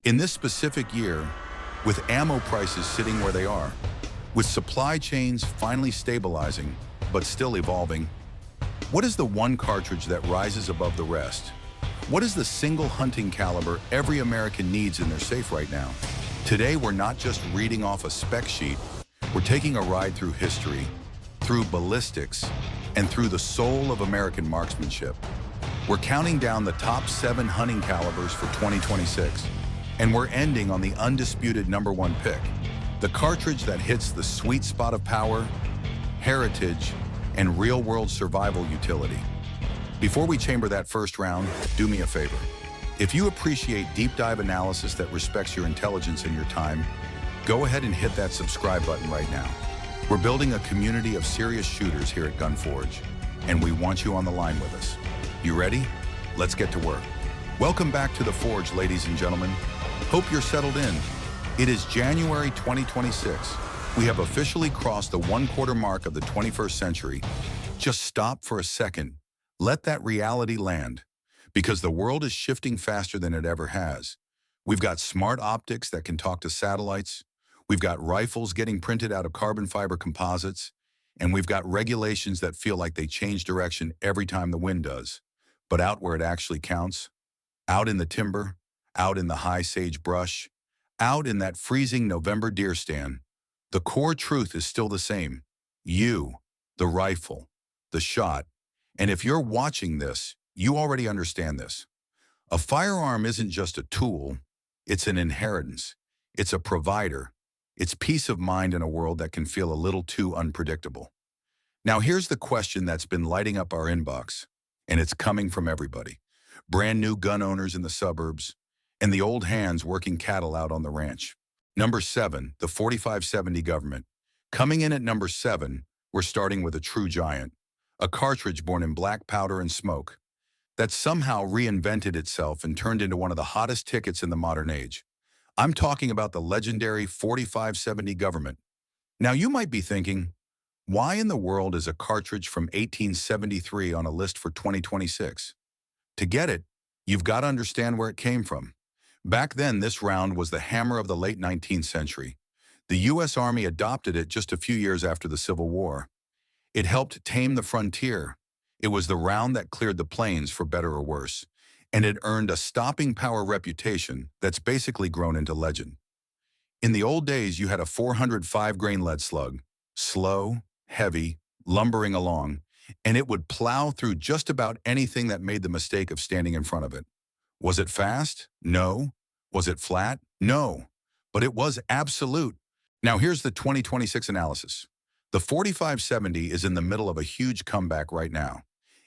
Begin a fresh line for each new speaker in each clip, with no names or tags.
In this specific year, with ammo prices sitting where they are, with supply chains finally stabilizing, but still evolving, what is the one cartridge that rises above the rest? What is the single hunting caliber every American needs in their safe right now? Today, we're not just reading off a spec sheet, we're taking a ride through history, through ballistics, and through the soul of American marksmanship. We're counting down the top 7 hunting calibers for 2026, and we're ending on the undisputed #1 pick, the cartridge that hits the sweet spot of power, heritage, and real-world survival utility. Before we chamber that first round, do me a favor. If you appreciate deep dive analysis that respects your intelligence and your time, go ahead and hit that subscribe button right now. We're building a community of serious shooters here at Gunforge, and we want you on the line with us. You ready? Let's get to work. Welcome back to the Forge, ladies and gentlemen. Hope you're settled in. It is January 2026. We have officially crossed the 1/4 mark of the 21st century. Just stop for a second. Let that reality land, because the world is shifting faster than it ever has. We've got smart optics that can talk to satellites. We've got rifles getting printed out of carbon fiber composites. And we've got regulations that feel like they change direction every time the wind does. But out where it actually counts, out in the timber, out in the high sage brush, out in that freezing November deer stand, the core truth is still the same. You, the rifle, the shot. And if you're watching this, you already understand this. A firearm isn't just a tool, it's an inheritance. It's a provider. It's peace of mind in a world that can feel a little too unpredictable. Now here's the question that's been lighting up our inbox, and it's coming from everybody. Brand new gun owners in the suburbs, and the old hands working cattle out on the ranch. Number 7, the 4570 government. Coming in at number 7, we're starting with a true giant, a cartridge born in black powder and smoke, that somehow reinvented itself and turned into one of the hottest tickets in the modern age. I'm talking about the legendary 4570 government. Now you might be thinking, why in the world is a cartridge from 1873 on a list for 2026? To get it, you've got to understand where it came from. Back then, this round was the hammer of the late 19th century. The U.S. Army adopted it just a few years after the Civil War. It helped tame the frontier. It was the round that cleared the plains, for better or worse, and it earned a stopping power reputation that's basically grown into legend. In the old days, you had a 405-grain lead slug, slow, heavy, lumbering along, and it would plow through just about anything that made the mistake of standing in front of it. Was it fast? No. Was it flat? No. But it was absolute. Now here's the 2026 analysis. The 4570 is in the middle of a huge comeback right now.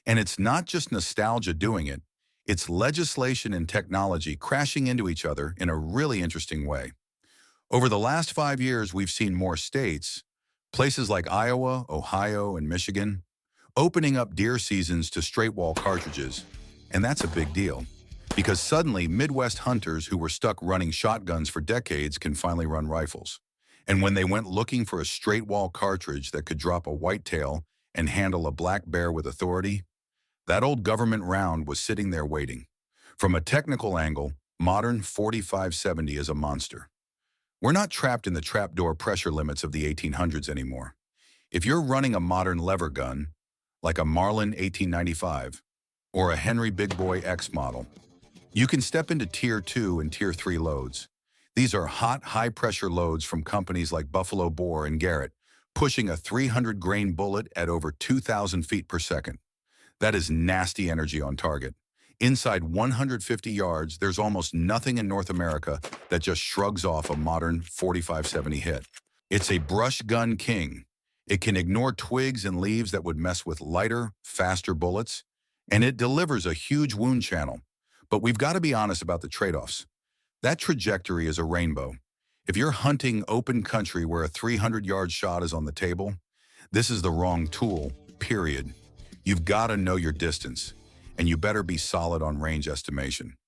And it's not just nostalgia doing it, it's legislation and technology crashing into each other in a really interesting way. Over the last 5 years, we've seen more states, places like Iowa, Ohio, and Michigan, opening up deer seasons to straight wall cartridges. And that's a big deal, because suddenly Midwest hunters who were stuck running shotguns for decades can finally run rifles. And when they went looking for a straight wall cartridge that could drop a whitetail and handle a black bear with authority, that old government round was sitting there waiting. From a technical angle, modern 4570 is a monster. We're not trapped in the trapdoor pressure limits of the 1800s anymore. If you're running a modern lever gun, like a Marlin 1895 or a Henry Big Boy X model, you can step into Tier 2 and Tier 3 loads. These are hot, high-pressure loads from companies like Buffalo Bore and Garrett, pushing a 300-grain bullet at over 2,000 feet per second. That is nasty energy on target. Inside 150 yards, there's almost nothing in North America that just shrugs off a modern 4570 hit. It's a brush gun king. It can ignore twigs and leaves that would mess with lighter, faster bullets, and it delivers a huge wound channel. But we've got to be honest about the trade-offs. That trajectory is a rainbow. If you're hunting open country where a 300-yard shot is on the table, this is the wrong tool, period. You've got to know your distance, and you better be solid on range estimation.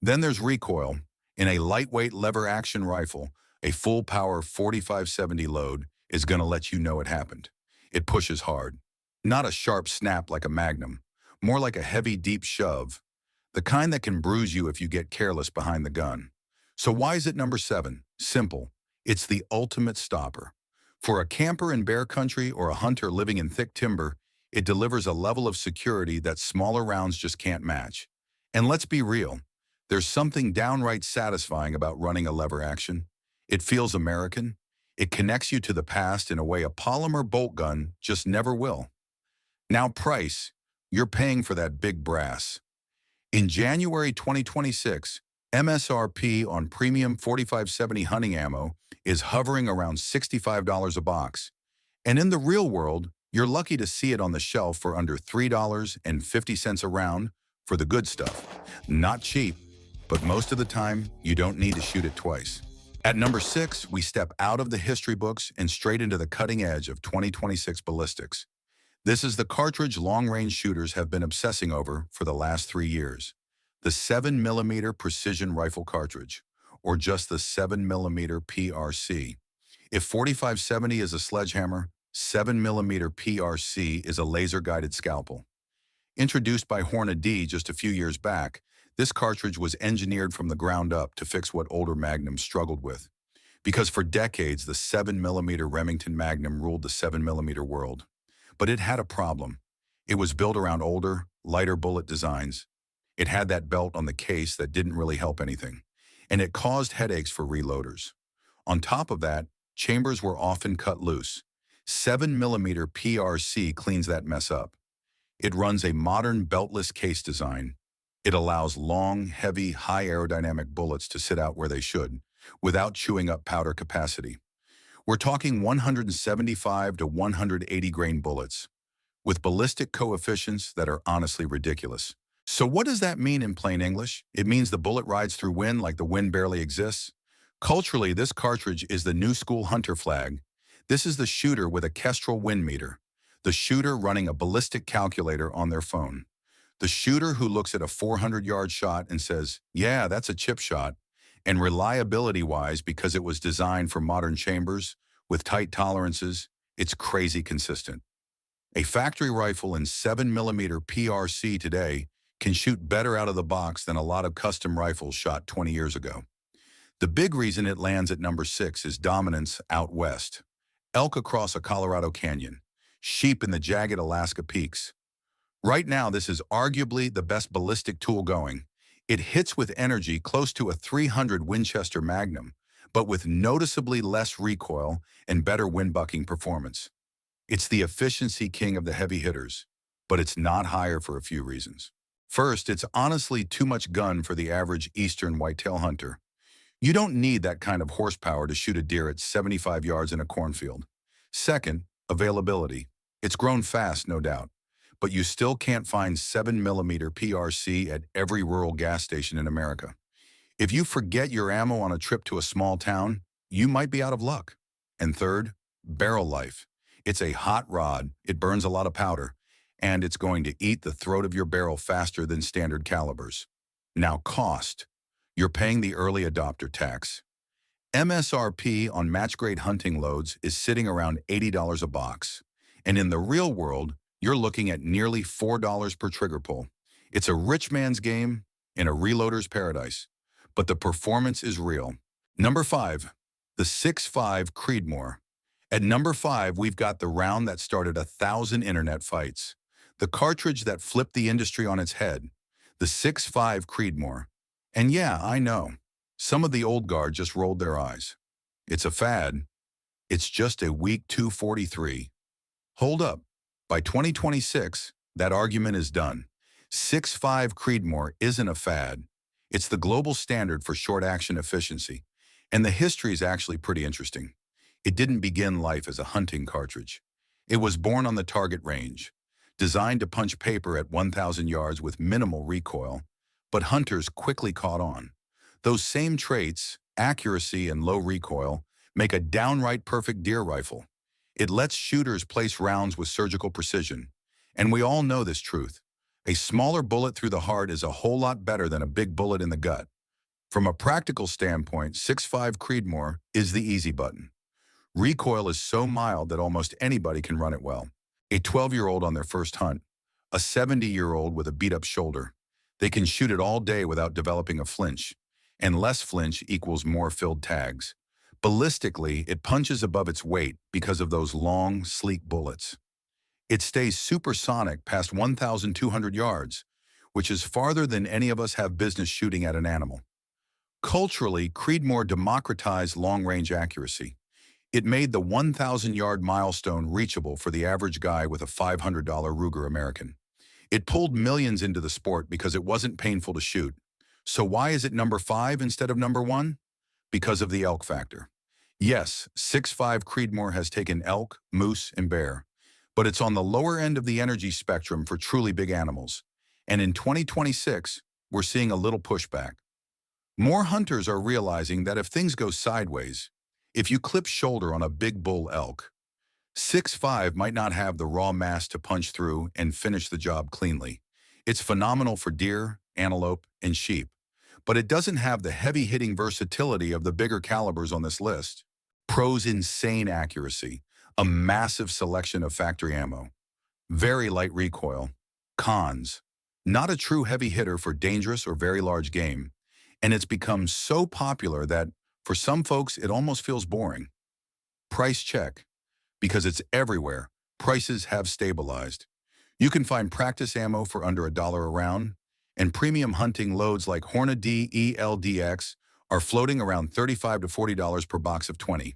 Then there's recoil. In a lightweight lever-action rifle, a full-power 4570 load is going to let you know it happened. It pushes hard. Not a sharp snap like a Magnum, more like a heavy, deep shove, the kind that can bruise you if you get careless behind the gun. So why is it number 7? Simple. It's the ultimate stopper. For a camper in bear country or a hunter living in thick timber, it delivers a level of security that smaller rounds just can't match. And let's be real, there's something downright satisfying about running a lever action. It feels American. It connects you to the past in a way a polymer bolt gun just never will. Now price, you're paying for that big brass. In January 2026, MSRP on premium 4570 hunting ammo is hovering around $65 a box. And in the real world, you're lucky to see it on the shelf for under $3.50 a round for the good stuff. Not cheap, but most of the time, you don't need to shoot it twice. At number 6, we step out of the history books and straight into the cutting edge of 2026 ballistics. This is the cartridge long-range shooters have been obsessing over for the last 3 years. The 7mm precision rifle cartridge, or just the 7mm PRC. If 4570 is a sledgehammer, 7mm PRC is a laser-guided scalpel. Introduced by Hornady just a few years back, this cartridge was engineered from the ground up to fix what older Magnums struggled with. Because for decades, the 7mm Remington Magnum ruled the 7mm world. But it had a problem. It was built around older, lighter bullet designs. It had that belt on the case that didn't really help anything. And it caused headaches for reloaders. On top of that, chambers were often cut loose. 7mm PRC cleans that mess up. It runs a modern beltless case design. It allows long, heavy, high aerodynamic bullets to sit out where they should, without chewing up powder capacity. We're talking 175 to 180 grain bullets, with ballistic coefficients that are honestly ridiculous. So what does that mean in plain English? It means the bullet rides through wind like the wind barely exists. Culturally, this cartridge is the new school hunter flag. This is the shooter with a Kestrel wind meter, the shooter running a ballistic calculator on their phone, the shooter who looks at a 400-yard shot and says, yeah, that's a chip shot. And reliability-wise, because it was designed for modern chambers with tight tolerances, it's crazy consistent. A factory rifle in 7mm PRC today can shoot better out of the box than a lot of custom rifles shot 20 years ago. The big reason it lands at number 6 is dominance out west. Elk across a Colorado canyon, sheep in the jagged Alaska peaks. Right now, this is arguably the best ballistic tool going. It hits with energy close to a 300 Winchester Magnum, but with noticeably less recoil and better wind-bucking performance. It's the efficiency king of the heavy hitters, but it's not higher for a few reasons. First, it's honestly too much gun for the average eastern whitetail hunter. You don't need that kind of horsepower to shoot a deer at 75 yards in a cornfield. Second, availability. It's grown fast, no doubt, but you still can't find 7mm PRC at every rural gas station in America. If you forget your ammo on a trip to a small town, you might be out of luck. And third, barrel life. It's a hot rod, it burns a lot of powder, and it's going to eat the throat of your barrel faster than standard calibers. Now cost. You're paying the early adopter tax. MSRP on match-grade hunting loads is sitting around $80 a box. And in the real world, you're looking at nearly $4 per trigger pull. It's a rich man's game in a reloader's paradise. But the performance is real. Number 5, the 6.5 Creedmoor. At number 5, we've got the round that started 1,000 internet fights. The cartridge that flipped the industry on its head. The 6.5 Creedmoor. And yeah, I know, some of the old guard just rolled their eyes. It's a fad. It's just a weak 243. Hold up. By 2026, that argument is done. 6.5 Creedmoor isn't a fad. It's the global standard for short-action efficiency. And the history is actually pretty interesting. It didn't begin life as a hunting cartridge. It was born on the target range, designed to punch paper at 1,000 yards with minimal recoil, but hunters quickly caught on. Those same traits, accuracy and low recoil, make a downright perfect deer rifle. It lets shooters place rounds with surgical precision. And we all know this truth. A smaller bullet through the heart is a whole lot better than a big bullet in the gut. From a practical standpoint, 6.5 Creedmoor is the easy button. Recoil is so mild that almost anybody can run it well. A 12-year-old on their first hunt, a 70-year-old with a beat-up shoulder. They can shoot it all day without developing a flinch. and less flinch equals more filled tags. Ballistically, it punches above its weight because of those long, sleek bullets. It stays supersonic past 1,200 yards, which is farther than any of us have business shooting at an animal. Culturally, Creedmoor democratized long-range accuracy. It made the 1,000-yard milestone reachable for the average guy with a $500 Ruger American. It pulled millions into the sport because it wasn't painful to shoot. So why is it number 5 instead of number 1? Because of the elk factor. Yes, 6.5 Creedmoor has taken elk, moose, and bear, but it's on the lower end of the energy spectrum for truly big animals. And in 2026, we're seeing a little pushback. More hunters are realizing that if things go sideways, if you clip shoulder on a big bull elk, 6.5 might not have the raw mass to punch through and finish the job cleanly. It's phenomenal for deer, antelope, and sheep, but it doesn't have the heavy-hitting versatility of the bigger calibers on this list. Pros: insane accuracy, a massive selection of factory ammo, very light recoil. Cons: not a true heavy hitter for dangerous or very large game, and it's become so popular that, for some folks, it almost feels boring. Price check: because it's everywhere, prices have stabilized. You can find practice ammo for under $1 a round, and premium hunting loads like Hornady ELDX are floating around $35 to $40 per box of 20.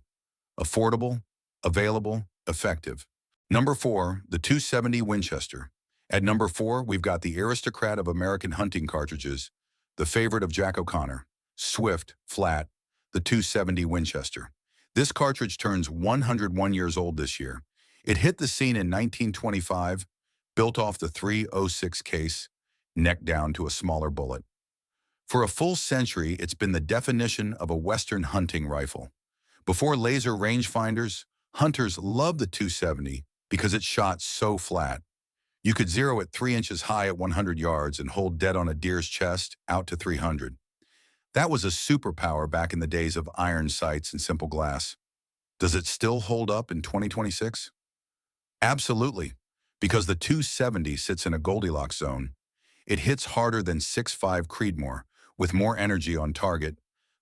Affordable, available, effective. Number 4, the 270 Winchester. At number 4, we've got the aristocrat of American hunting cartridges, the favorite of Jack O'Connor, swift, flat, the 270 Winchester. This cartridge turns 101 years old this year. It hit the scene in 1925, built off the .306 case, neck down to a smaller bullet. For a full century, it's been the definition of a Western hunting rifle. Before laser rangefinders, hunters loved the 270 because it shot so flat. You could zero it 3 inches high at 100 yards and hold dead on a deer's chest out to 300. That was a superpower back in the days of iron sights and simple glass. Does it still hold up in 2026? Absolutely, because the 270 sits in a Goldilocks zone. It hits harder than 6.5 Creedmoor, with more energy on target,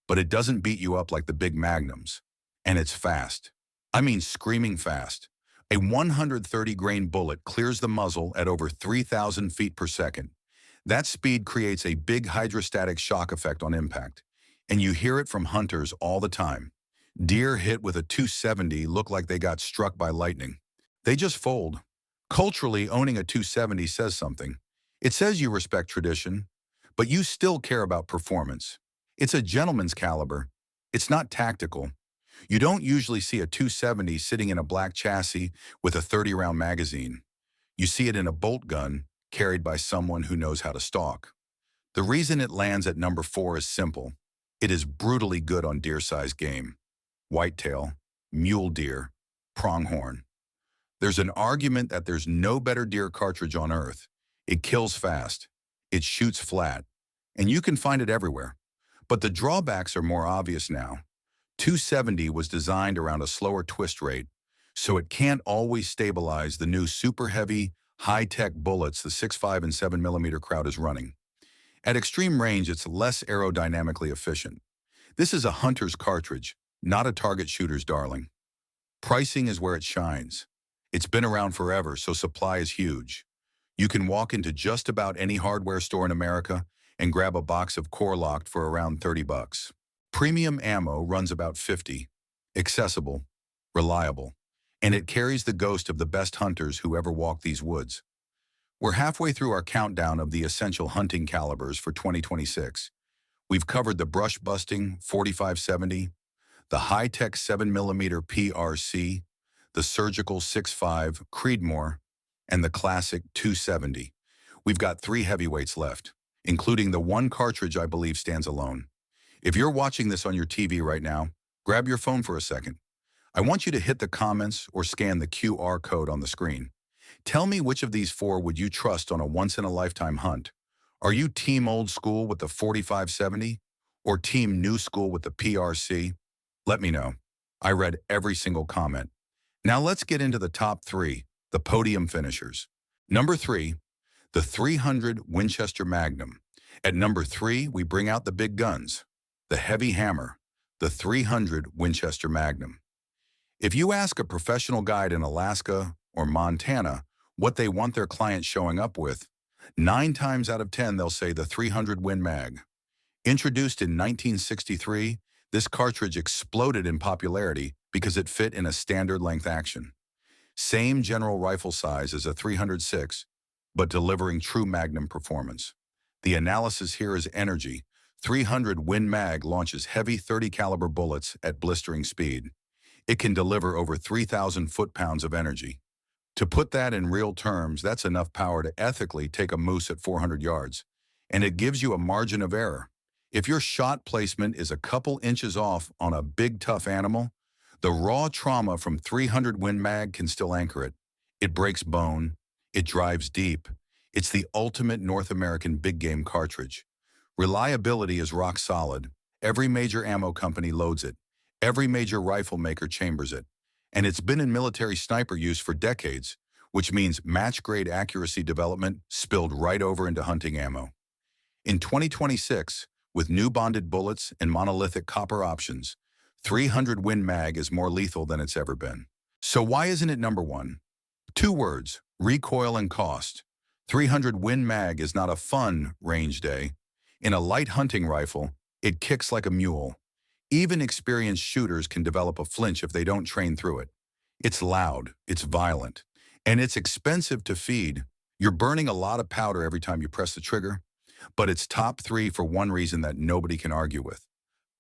but it doesn't beat you up like the big Magnums. And it's fast. I mean screaming fast. A 130-grain bullet clears the muzzle at over 3,000 feet per second. That speed creates a big hydrostatic shock effect on impact, and you hear it from hunters all the time. Deer hit with a 270 look like they got struck by lightning. They just fold. Culturally, owning a 270 says something. It says you respect tradition, but you still care about performance. It's a gentleman's caliber. It's not tactical. You don't usually see a 270 sitting in a black chassis with a 30-round magazine. You see it in a bolt gun carried by someone who knows how to stalk. The reason it lands at number 4 is simple. It is brutally good on deer-sized game. Whitetail, mule deer, pronghorn. There's an argument that there's no better deer cartridge on earth. It kills fast. It shoots flat. And you can find it everywhere. But the drawbacks are more obvious now. 270 was designed around a slower twist rate, so it can't always stabilize the new super heavy, high-tech bullets the 6.5 and 7mm crowd is running. At extreme range, it's less aerodynamically efficient. This is a hunter's cartridge, not a target shooter's darling. Pricing is where it shines. It's been around forever, so supply is huge. You can walk into just about any hardware store in America and grab a box of core locked for around $30. Premium ammo runs about $50. Accessible, reliable, and it carries the ghost of the best hunters who ever walked these woods. We're halfway through our countdown of the essential hunting calibers for 2026. We've covered the brush-busting 4570, the high-tech 7mm PRC, the surgical 6.5 Creedmoor, and the classic 270. We've got 3 heavyweights left, including the one cartridge I believe stands alone. If you're watching this on your TV right now, grab your phone for a second. I want you to hit the comments or scan the QR code on the screen. Tell me which of these 4 would you trust on a once-in-a-lifetime hunt. Are you team old school with the 4570 or team new school with the PRC? Let me know. I read every single comment. Now let's get into the top 3, the podium finishers. Number 3, the 300 Winchester Magnum. At number 3, we bring out the big guns. the heavy hammer, the 300 Winchester Magnum. If you ask a professional guide in Alaska or Montana what they want their clients showing up with, 9 times out of 10 they'll say the 300 Win Mag. Introduced in 1963, this cartridge exploded in popularity because it fit in a standard length action. Same general rifle size as a 306, but delivering true Magnum performance. The analysis here is energy. 300 Win Mag launches heavy 30 caliber bullets at blistering speed. It can deliver over 3,000 foot-pounds of energy. To put that in real terms, that's enough power to ethically take a moose at 400 yards. And it gives you a margin of error. If your shot placement is a couple inches off on a big, tough animal, the raw trauma from 300 Win Mag can still anchor it. It breaks bone. It drives deep. It's the ultimate North American big game cartridge. Reliability is rock solid. Every major ammo company loads it. Every major rifle maker chambers it. And it's been in military sniper use for decades, which means match-grade accuracy development spilled right over into hunting ammo. In 2026, with new bonded bullets and monolithic copper options, 300 Win Mag is more lethal than it's ever been. So why isn't it number one? 2 words, recoil and cost. 300 Win Mag is not a fun range day. In a light hunting rifle, it kicks like a mule. Even experienced shooters can develop a flinch if they don't train through it. It's loud, it's violent, and it's expensive to feed. You're burning a lot of powder every time you press the trigger, but it's top 3 for one reason that nobody can argue with.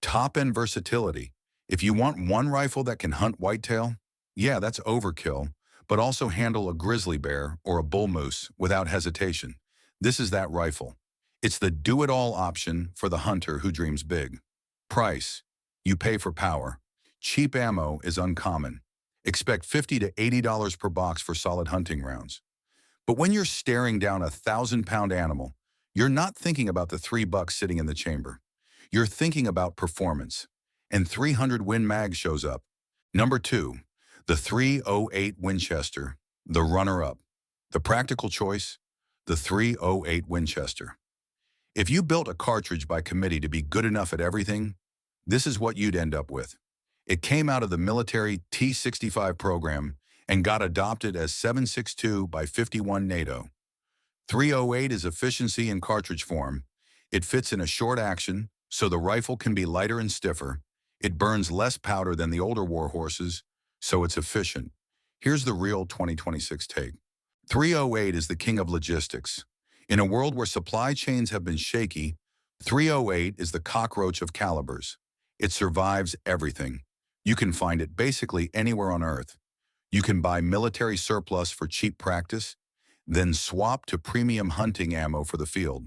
Top-end versatility. If you want one rifle that can hunt whitetail, yeah, that's overkill, but also handle a grizzly bear or a bull moose without hesitation. This is that rifle. It's the do-it-all option for the hunter who dreams big. Price. You pay for power. Cheap ammo is uncommon. Expect $50 to $80 per box for solid hunting rounds. But when you're staring down a 1,000-pound animal, you're not thinking about the $3 sitting in the chamber. You're thinking about performance. And 300 Win Mag shows up. Number 2, the 308 Winchester, the runner-up. The practical choice, the 308 Winchester. If you built a cartridge by committee to be good enough at everything, this is what you'd end up with. It came out of the military T-65 program and got adopted as 7.62 by 51 NATO. 308 is efficiency in cartridge form. It fits in a short action, so the rifle can be lighter and stiffer. It burns less powder than the older war horses, so it's efficient. Here's the real 2026 take. 308 is the king of logistics. In a world where supply chains have been shaky, 308 is the cockroach of calibers. It survives everything. You can find it basically anywhere on Earth. You can buy military surplus for cheap practice, then swap to premium hunting ammo for the field.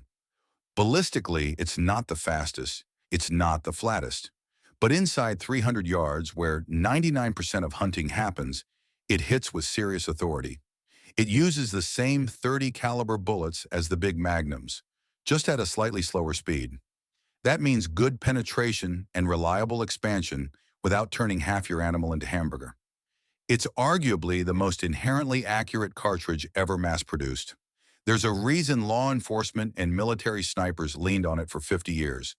Ballistically, it's not the fastest, it's not the flattest. But inside 300 yards, where 99% of hunting happens, it hits with serious authority. It uses the same 30 caliber bullets as the big Magnums, just at a slightly slower speed. That means good penetration and reliable expansion without turning half your animal into hamburger. It's arguably the most inherently accurate cartridge ever mass-produced. There's a reason law enforcement and military snipers leaned on it for 50 years.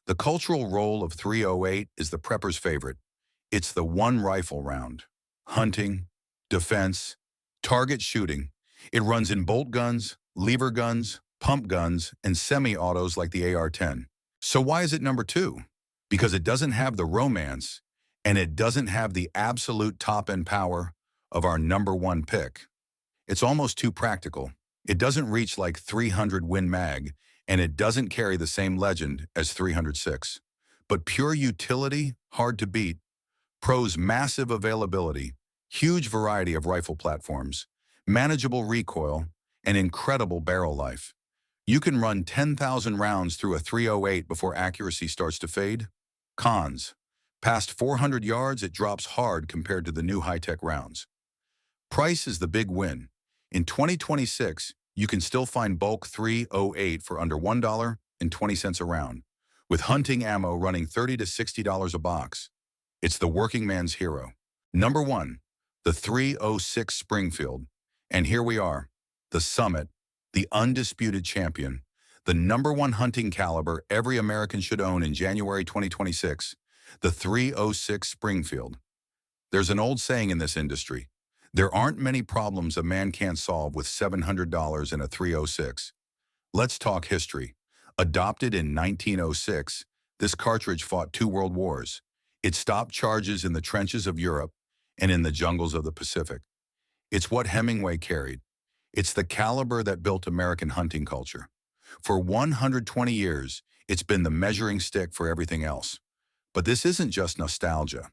The cultural role of 308 is the prepper's favorite. It's the one rifle round. Hunting, defense, target shooting. It runs in bolt guns, lever guns, pump guns, and semi-autos like the AR-10. So why is it number 2? Because it doesn't have the romance, and it doesn't have the absolute top-end power of our number 1 pick. It's almost too practical. It doesn't reach like 300 Win Mag, and it doesn't carry the same legend as 306. But pure utility, hard to beat. Pros: massive availability, huge variety of rifle platforms, manageable recoil, and incredible barrel life. You can run 10,000 rounds through a 308 before accuracy starts to fade. Cons: past 400 yards, it drops hard compared to the new high-tech rounds. Price is the big win. In 2026, you can still find bulk 308 for under $1.20 a round, with hunting ammo running $30 to $60 a box. It's the working man's hero. Number 1, the 306 Springfield. And here we are, the summit, the undisputed champion, The #1 hunting caliber every American should own in January 2026, the 306 Springfield. There's an old saying in this industry: there aren't many problems a man can't solve with $700 in a 306. Let's talk history. Adopted in 1906, this cartridge fought 2 world wars. It stopped charges in the trenches of Europe and in the jungles of the Pacific. It's what Hemingway carried. It's the caliber that built American hunting culture. For 120 years, it's been the measuring stick for everything else. But this isn't just nostalgia.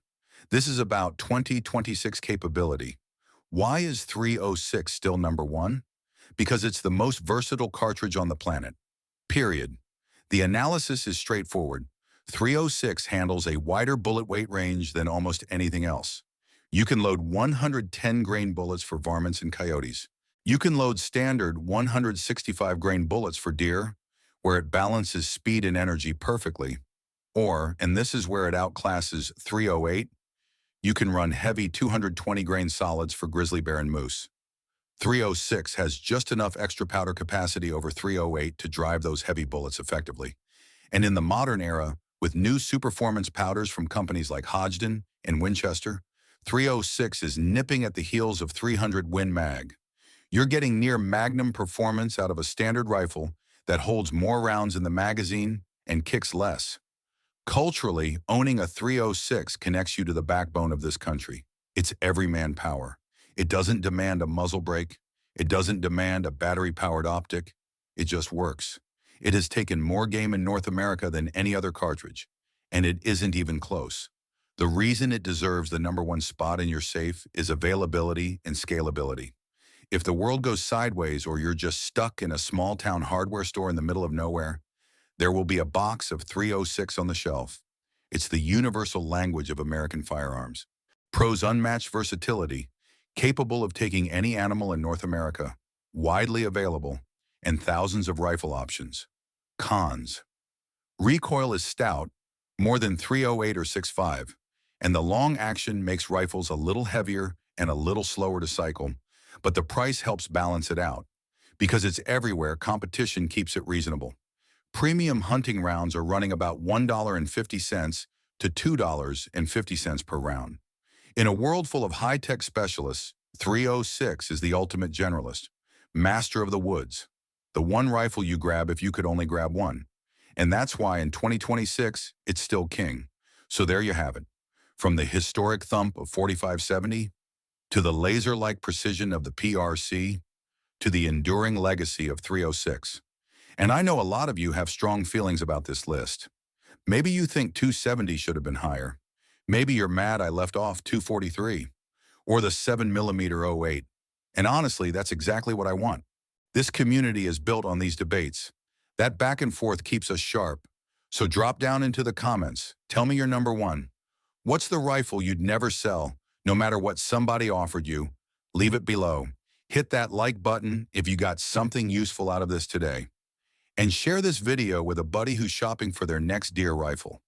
This is about 2026 capability. Why is 306 still #1? Because it's the most versatile cartridge on the planet. Period. The analysis is straightforward. 306 handles a wider bullet weight range than almost anything else. You can load 110 grain bullets for varmints and coyotes. You can load standard 165 grain bullets for deer, where it balances speed and energy perfectly. Or, and this is where it outclasses 308, you can run heavy 220 grain solids for grizzly bear and moose. 306 has just enough extra powder capacity over 308 to drive those heavy bullets effectively. And in the modern era, with new superformance powders from companies like Hodgdon and Winchester, 306 is nipping at the heels of 300 Win Mag. You're getting near Magnum performance out of a standard rifle that holds more rounds in the magazine and kicks less. Culturally, owning a 306 connects you to the backbone of this country. It's everyman power. It doesn't demand a muzzle brake. It doesn't demand a battery-powered optic. It just works. It has taken more game in North America than any other cartridge, and it isn't even close. The reason it deserves the #1 spot in your safe is availability and scalability. If the world goes sideways or you're just stuck in a small-town hardware store in the middle of nowhere, there will be a box of 306 on the shelf. It's the universal language of American firearms. Pros: unmatched versatility, capable of taking any animal in North America, widely available, and thousands of rifle options. Cons: recoil is stout, more than 308 or 6.5, and the long action makes rifles a little heavier and a little slower to cycle, but the price helps balance it out. Because it's everywhere, competition keeps it reasonable. Premium hunting rounds are running about $1.50 to $2.50 per round. In a world full of high-tech specialists, 306 is the ultimate generalist, master of the woods, the one rifle you grab if you could only grab one. And that's why in 2026, it's still king. So there you have it. From the historic thump of 4570, to the laser-like precision of the PRC, to the enduring legacy of 306. And I know a lot of you have strong feelings about this list. Maybe you think 270 should have been higher. Maybe you're mad I left off 243 or the 7mm 08. And honestly, that's exactly what I want. This community is built on these debates. That back and forth keeps us sharp. So drop down into the comments. Tell me your #1. What's the rifle you'd never sell, no matter what somebody offered you? Leave it below. Hit that like button if you got something useful out of this today. And share this video with a buddy who's shopping for their next deer rifle.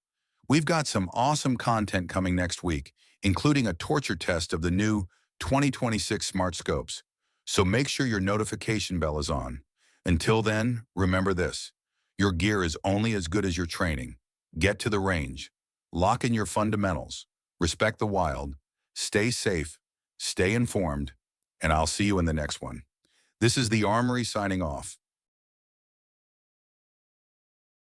We've got some awesome content coming next week, including a torture test of the new 2026 Smart Scopes. So make sure your notification bell is on. Until then, remember this: your gear is only as good as your training. Get to the range. Lock in your fundamentals. Respect the wild. Stay safe. Stay informed. And I'll see you in the next one. This is the Armory signing off.